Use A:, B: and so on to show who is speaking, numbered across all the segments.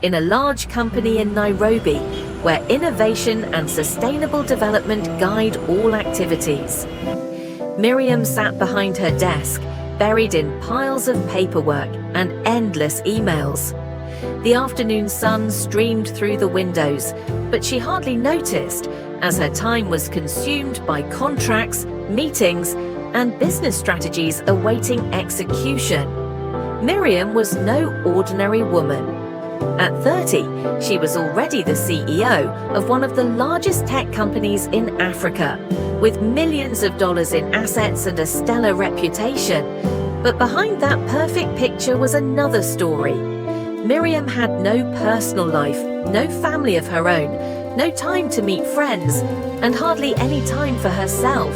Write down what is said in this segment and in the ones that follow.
A: in a large company in Nairobi, where innovation and sustainable development guide all activities. Miriam sat behind her desk, buried in piles of paperwork and endless emails. The afternoon sun streamed through the windows, but she hardly noticed, as her time was consumed by contracts, meetings, and business strategies awaiting execution. Miriam was no ordinary woman. At 30, she was already the CEO of one of the largest tech companies in Africa, with millions of dollars in assets and a stellar reputation. But behind that perfect picture was another story. Miriam had no personal life, no family of her own, no time to meet friends, and hardly any time for herself.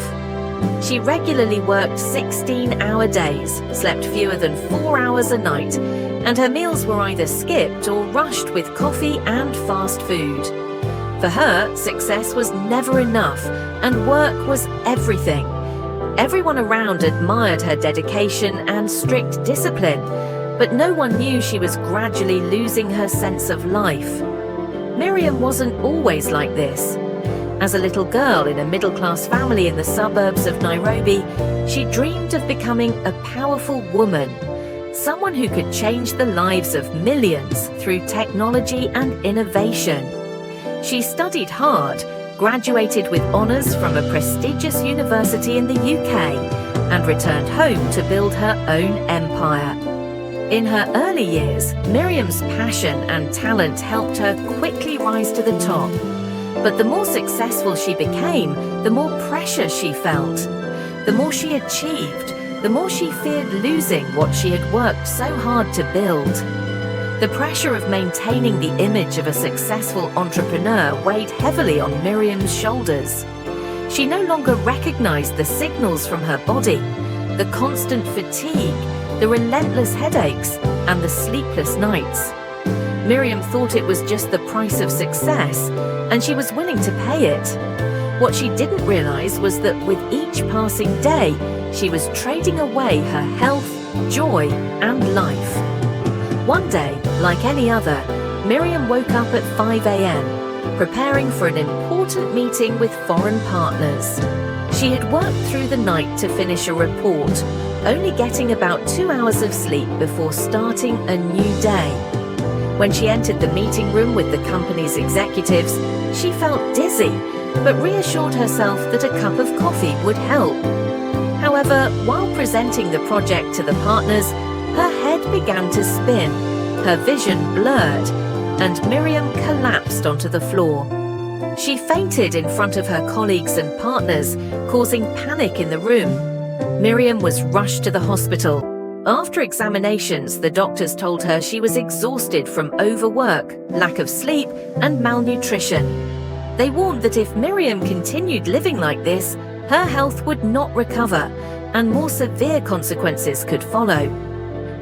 A: She regularly worked 16-hour days, slept fewer than 4 hours a night, and her meals were either skipped or rushed with coffee and fast food. For her, success was never enough, and work was everything. Everyone around admired her dedication and strict discipline, but no one knew she was gradually losing her sense of life. Miriam wasn't always like this. As a little girl in a middle-class family in the suburbs of Nairobi, she dreamed of becoming a powerful woman, someone who could change the lives of millions through technology and innovation. She studied hard, graduated with honors from a prestigious university in the UK, and returned home to build her own empire. In her early years, Miriam's passion and talent helped her quickly rise to the top. But the more successful she became, the more pressure she felt. The more she achieved, the more she feared losing what she had worked so hard to build. The pressure of maintaining the image of a successful entrepreneur weighed heavily on Miriam's shoulders. She no longer recognized the signals from her body, the constant fatigue, the relentless headaches, and the sleepless nights. Miriam thought it was just the price of success, and she was willing to pay it. What she didn't realize was that with each passing day, she was trading away her health, joy, and life. One day, like any other, Miriam woke up at 5 a.m., preparing for an important meeting with foreign partners. She had worked through the night to finish a report, only getting about 2 hours of sleep before starting a new day. When she entered the meeting room with the company's executives, she felt dizzy, but reassured herself that a cup of coffee would help. However, while presenting the project to the partners, her head began to spin, her vision blurred, and Miriam collapsed onto the floor. She fainted in front of her colleagues and partners, causing panic in the room. Miriam was rushed to the hospital. After examinations, the doctors told her she was exhausted from overwork, lack of sleep, and malnutrition. They warned that if Miriam continued living like this, her health would not recover, and more severe consequences could follow.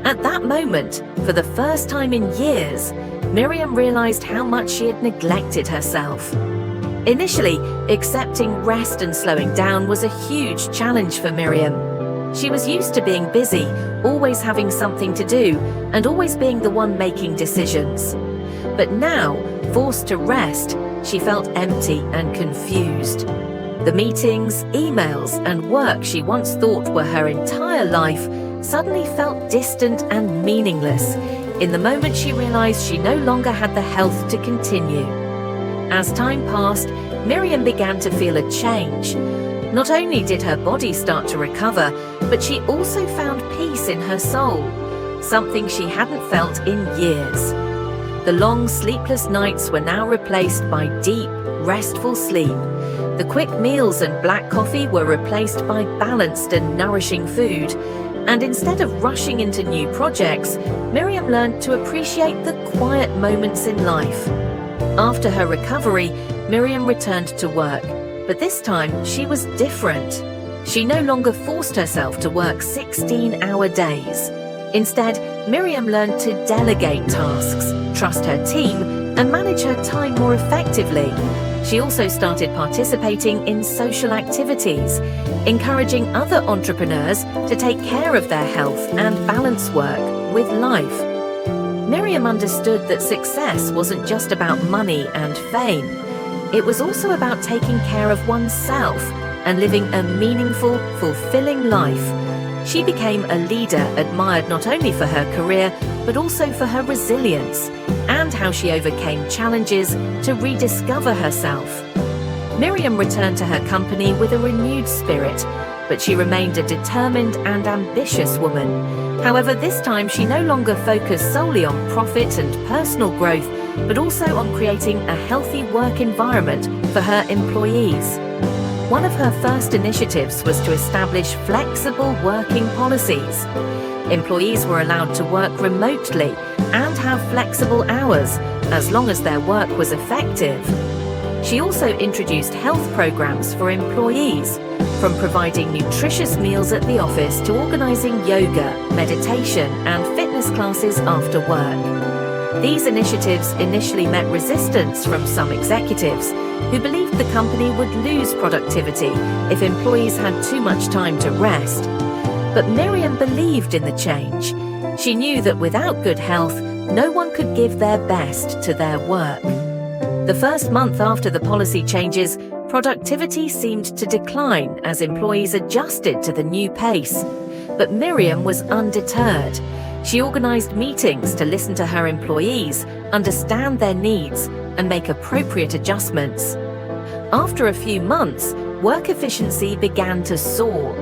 A: At that moment, for the first time in years, Miriam realized how much she had neglected herself. Initially, accepting rest and slowing down was a huge challenge for Miriam. She was used to being busy, always having something to do, and always being the one making decisions. But now, forced to rest, she felt empty and confused. The meetings, emails, and work she once thought were her entire life suddenly felt distant and meaningless in the moment she realized she no longer had the health to continue. As time passed, Miriam began to feel a change. Not only did her body start to recover, but she also found peace in her soul, something she hadn't felt in years. The long, sleepless nights were now replaced by deep, restful sleep. The quick meals and black coffee were replaced by balanced and nourishing food. And instead of rushing into new projects, Miriam learned to appreciate the quiet moments in life. After her recovery, Miriam returned to work, but this time she was different. She no longer forced herself to work 16-hour days. Instead, Miriam learned to delegate tasks, trust her team, and manage her time more effectively. She also started participating in social activities, encouraging other entrepreneurs to take care of their health and balance work with life. Miriam understood that success wasn't just about money and fame. It was also about taking care of oneself and living a meaningful, fulfilling life. She became a leader admired not only for her career, but also for her resilience and how she overcame challenges to rediscover herself. Miriam returned to her company with a renewed spirit, but she remained a determined and ambitious woman. However, this time she no longer focused solely on profit and personal growth, but also on creating a healthy work environment for her employees. One of her first initiatives was to establish flexible working policies. Employees were allowed to work remotely and have flexible hours, as long as their work was effective. She also introduced health programs for employees, from providing nutritious meals at the office to organizing yoga, meditation, and fitness classes after work. These initiatives initially met resistance from some executives who believed the company would lose productivity if employees had too much time to rest. But Miriam believed in the change. She knew that without good health, no one could give their best to their work. The first month after the policy changes, productivity seemed to decline as employees adjusted to the new pace. But Miriam was undeterred. She organized meetings to listen to her employees, understand their needs, and make appropriate adjustments. After a few months, work efficiency began to soar.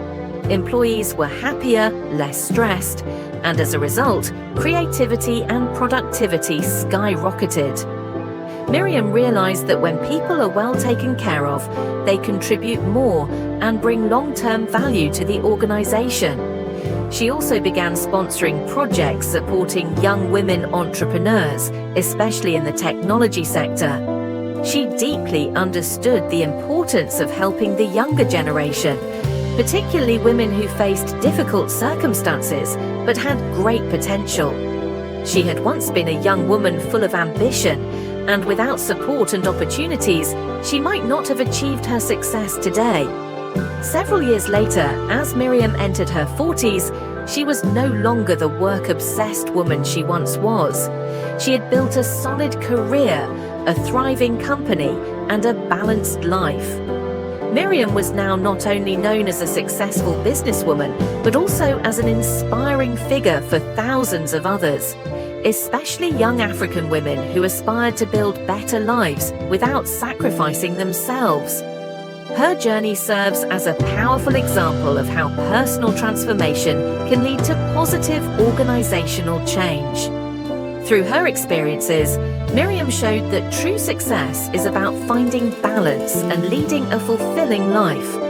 A: Employees were happier, less stressed, and as a result, creativity and productivity skyrocketed. Miriam realized that when people are well taken care of, they contribute more and bring long-term value to the organization. She also began sponsoring projects supporting young women entrepreneurs, especially in the technology sector. She deeply understood the importance of helping the younger generation, particularly women who faced difficult circumstances but had great potential. She had once been a young woman full of ambition, and without support and opportunities, she might not have achieved her success today. Several years later, as Miriam entered her 40s, she was no longer the work-obsessed woman she once was. She had built a solid career, a thriving company, and a balanced life. Miriam was now not only known as a successful businesswoman, but also as an inspiring figure for thousands of others, especially young African women who aspired to build better lives without sacrificing themselves. Her journey serves as a powerful example of how personal transformation can lead to positive organizational change. Through her experiences, Miriam showed that true success is about finding balance and leading a fulfilling life.